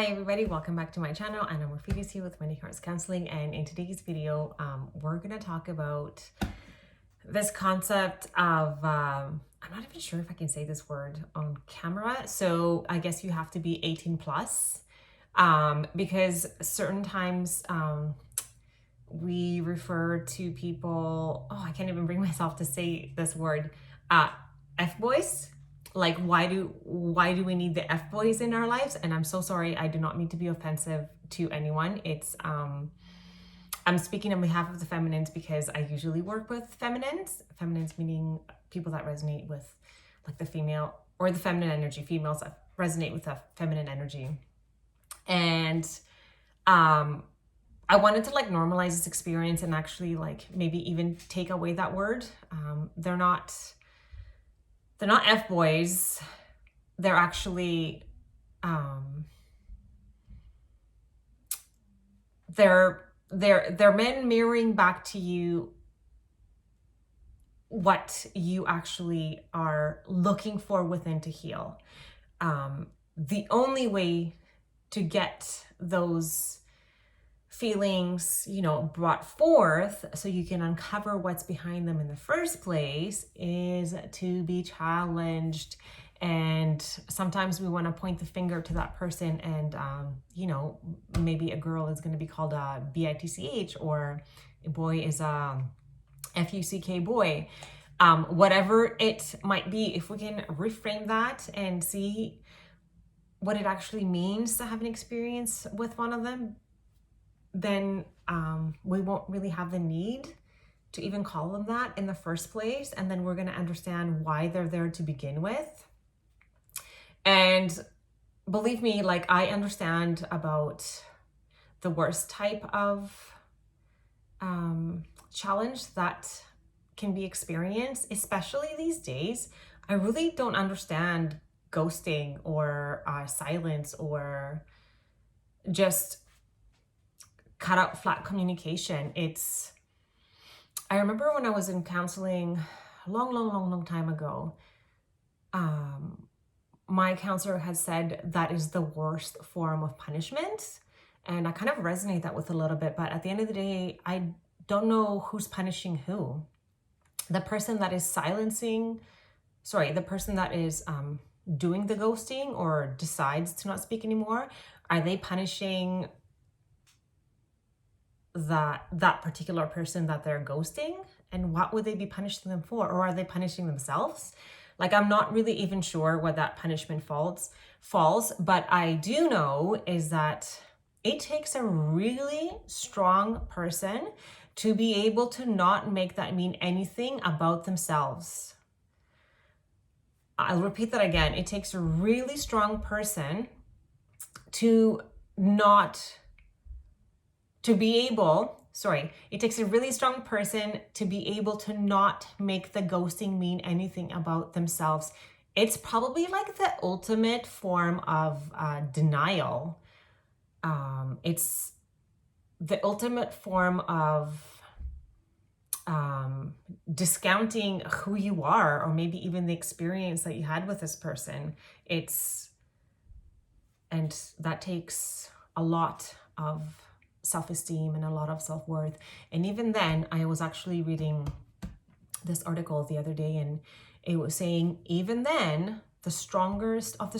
everybody, welcome back to my channel. And I'm Rafida's here with Wendy Hearts Counseling, and in today's video we're going to talk about this concept of I'm not even sure if I can say this word on camera, so I guess you have to be 18 plus because certain times we refer to people, I can't even bring myself to say this word, F-boys. Like, why do we need the F-boys in our lives? And I'm so sorry, I do not mean to be offensive to anyone. It's I'm speaking on behalf of the feminines because I usually work with feminines meaning people that resonate with like the female or the feminine energy, females that resonate with the feminine energy. And I wanted to like normalize this experience and actually like maybe even take away that word. They're not F-boys. They're actually, they're men mirroring back to you what you actually are looking for within to heal. The only way to get those feelings, brought forth so you can uncover what's behind them in the first place is to be challenged. And sometimes we want to point the finger to that person and, maybe a girl is going to be called a bitch or a boy is a fuck boy. Whatever it might be, if we can reframe that and see what it actually means to have an experience with one of them, then we won't really have the need to even call them that in the first place. And then we're going to understand why they're there to begin with. And believe me, like, I understand about the worst type of challenge that can be experienced, especially these days. I really don't understand ghosting or silence or just cut out flat communication. I remember when I was in counseling a long time ago, my counselor had said that is the worst form of punishment. And I kind of resonate that with a little bit, but at the end of the day, I don't know who's punishing who. The person that is the person that is doing the ghosting or decides to not speak anymore, are they punishing that particular person that they're ghosting? And what would they be punishing them for? Or are they punishing themselves? Like, I'm not really even sure where that punishment falls, but I do know is that it takes a really strong person to be able to not make that mean anything about themselves. I'll repeat that again. It takes a really strong person it takes a really strong person to be able to not make the ghosting mean anything about themselves. It's probably like the ultimate form of denial. It's the ultimate form of discounting who you are, or maybe even the experience that you had with this person. And that takes a lot of self-esteem and a lot of self-worth. And even then, I was actually reading this article the other day, and it was saying even then, the strongest of the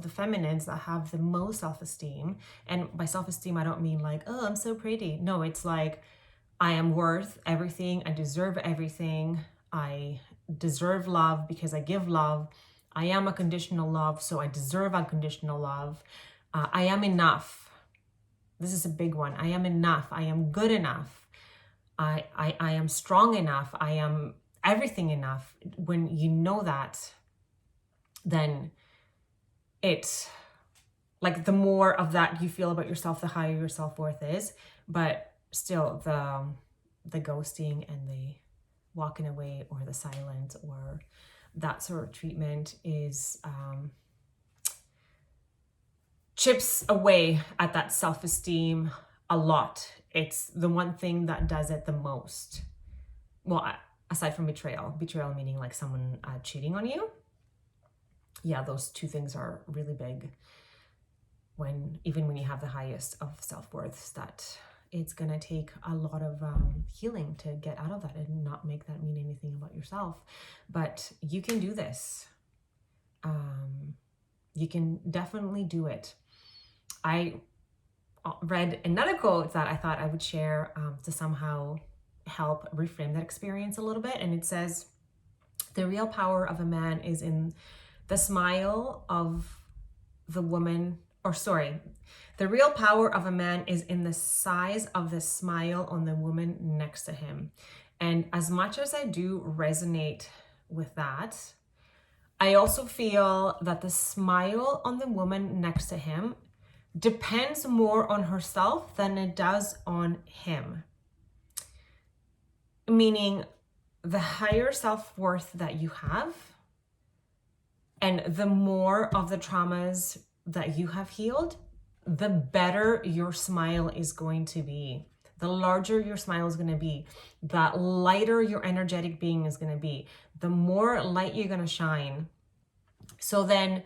feminines that have the most self-esteem, and by self-esteem I don't mean like, oh, I'm so pretty. No, it's like, I am worth everything, I deserve everything, I deserve love because I give love, I am unconditional love, so I deserve unconditional love, I am enough. This is a big one. I am enough. I am good enough. I am strong enough. I am everything enough. When you know that, then it's like the more of that you feel about yourself, the higher your self-worth is. But still, the ghosting and the walking away or the silence or that sort of treatment is chips away at that self-esteem a lot. It's the one thing that does it the most. Well, aside from betrayal meaning like someone cheating on you. Yeah, those two things are really big. even when you have the highest of self-worths, that it's gonna take a lot of healing to get out of that and not make that mean anything about yourself. But you can do this. You can definitely do it. I read another quote that I thought I would share to somehow help reframe that experience a little bit. And it says, the real power of a man is in the smile of the woman, the real power of a man is in the size of the smile on the woman next to him. And as much as I do resonate with that, I also feel that the smile on the woman next to him depends more on herself than it does on him. Meaning, the higher self-worth that you have, and the more of the traumas that you have healed, the better your smile is going to be. The larger your smile is going to be, the lighter your energetic being is going to be, the more light you're going to shine. So then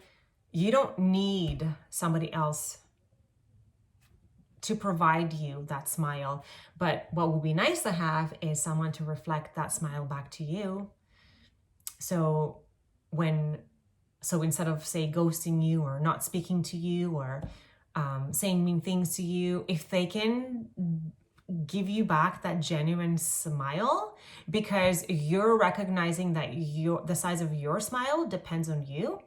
you don't need somebody else to provide you that smile. But what would be nice to have is someone to reflect that smile back to you. So instead of, say, ghosting you or not speaking to you or saying mean things to you, if they can give you back that genuine smile, because you're recognizing that the size of your smile depends on you,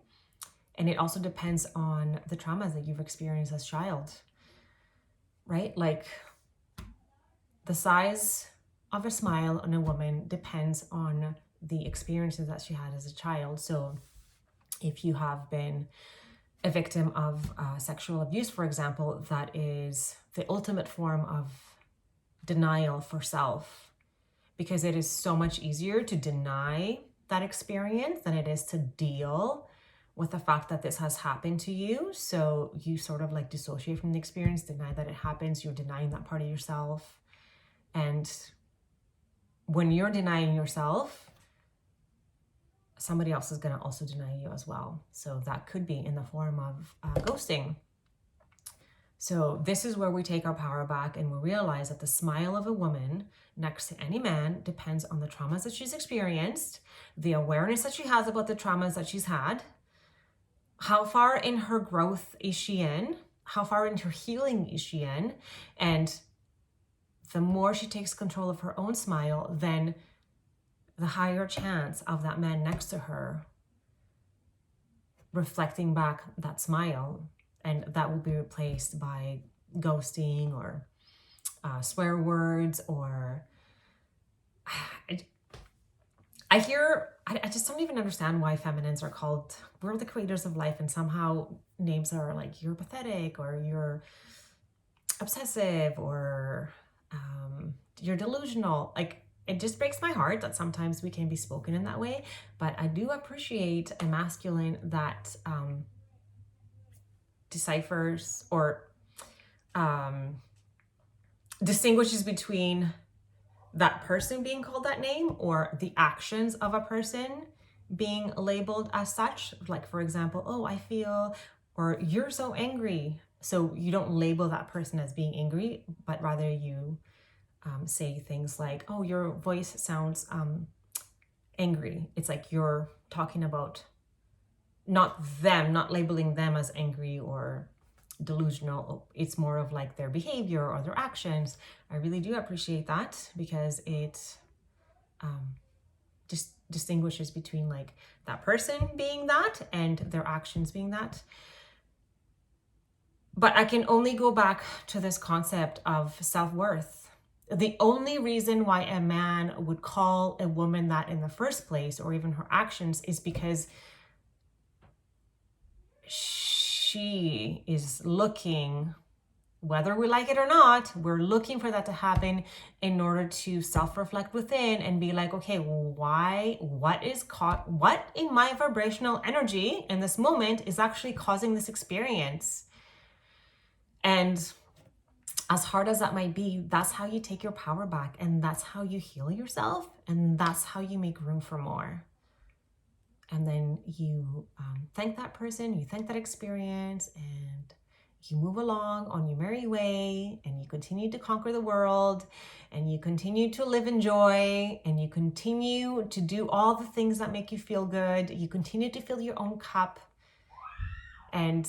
and it also depends on the traumas that you've experienced as a child, right? Like, the size of a smile on a woman depends on the experiences that she had as a child. So if you have been a victim of sexual abuse, for example, that is the ultimate form of denial for self, because it is so much easier to deny that experience than it is to deal with the fact that this has happened to you. So you sort of like dissociate from the experience, deny that it happens, you're denying that part of yourself. And when you're denying yourself, somebody else is going to also deny you as well. So that could be in the form of ghosting. So this is where we take our power back and we realize that the smile of a woman next to any man depends on the traumas that she's experienced, the awareness that she has about the traumas that she's had, how far in her growth is she in, how far into her healing is she in, and the more she takes control of her own smile, then the higher chance of that man next to her reflecting back that smile. And that will be replaced by ghosting or swear words, or I just don't even understand why feminines are called, we're the creators of life, and somehow names are like, you're pathetic, or you're obsessive, or you're delusional. Like, it just breaks my heart that sometimes we can be spoken in that way. But I do appreciate a masculine that deciphers or distinguishes between that person being called that name or the actions of a person being labeled as such. Like, for example, oh, I feel, or you're so angry. So you don't label that person as being angry, but rather you say things like, oh, your voice sounds angry. It's like you're talking about not labeling them as angry or delusional. It's more of like their behavior or their actions. I really do appreciate that, because it just distinguishes between like that person being that and their actions being that. But I can only go back to this concept of self-worth. The only reason why a man would call a woman that in the first place, or even her actions, is because she is looking, whether we like it or not, we're looking for that to happen in order to self-reflect within and be like, okay, what in my vibrational energy in this moment is actually causing this experience? And as hard as that might be, that's how you take your power back, and that's how you heal yourself, and that's how you make room for more. And then you thank that person, you thank that experience, and you move along on your merry way, and you continue to conquer the world, and you continue to live in joy, and you continue to do all the things that make you feel good. You continue to fill your own cup, and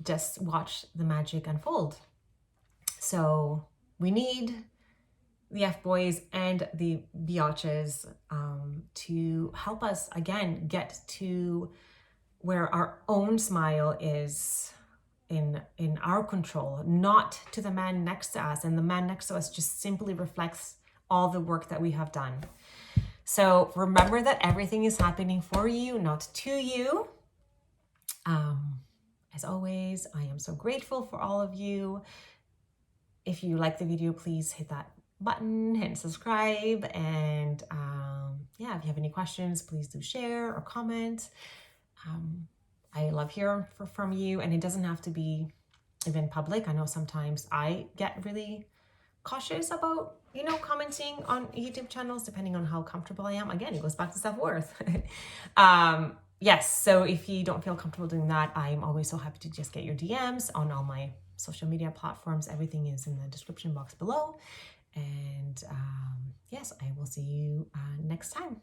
just watch the magic unfold. So we need the F-boys and the biatches to help us, again, get to where our own smile is in our control, not to the man next to us. And the man next to us just simply reflects all the work that we have done. So remember that everything is happening for you, not to you. As always, I am so grateful for all of you. If you like the video, please hit that button, hit subscribe, and yeah, if you have any questions, please do share or comment. I love hearing from you, and it doesn't have to be even public. I know sometimes I get really cautious about, commenting on YouTube channels, depending on how comfortable I am. Again, it goes back to self-worth. Yes, so if you don't feel comfortable doing that, I'm always so happy to just get your DMs on all my social media platforms. Everything is in the description box below. And yes, I will see you next time.